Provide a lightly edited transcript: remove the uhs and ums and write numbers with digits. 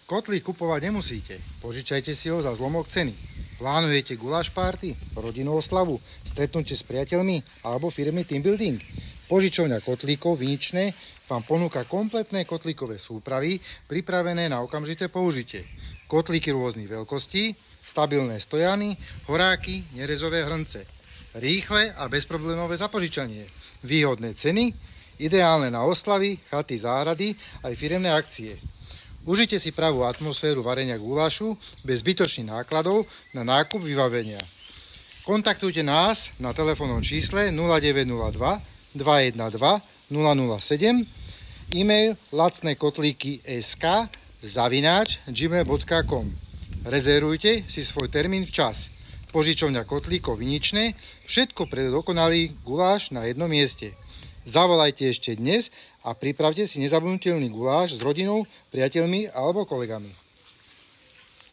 Kotlík kupovať nemusíte, požičajte si ho za zlomok ceny. Plánujete guláš party, rodinnú oslavu, stretnutie s priateľmi alebo firemný team building? Požičovňa kotlíkov Viničné vám ponúka kompletné kotlíkové súpravy pripravené na okamžité použitie. Kotlíky rôznych veľkostí, stabilné stojany, horáky, nerezové hrnce. Rýchle a bezproblémové zapožičanie. Výhodné ceny, ideálne na oslavy, chaty, záhrady aj firemné akcie. Užite si pravú atmosféru varenia gulášu bez zbytočných nákladov na nákup vybavenia. Kontaktujte nás na telefónnom čísle 0902 212 007, e-mail lacnékotlíky.sk@gmail.com. Rezervujte si svoj termín včas. Požičovňa kotlíkov Viničné, všetko pre dokonalý guláš na jednom mieste. Zavolajte ešte dnes a pripravte si nezabudnutelný guláš s rodinou, priateľmi alebo kolegami.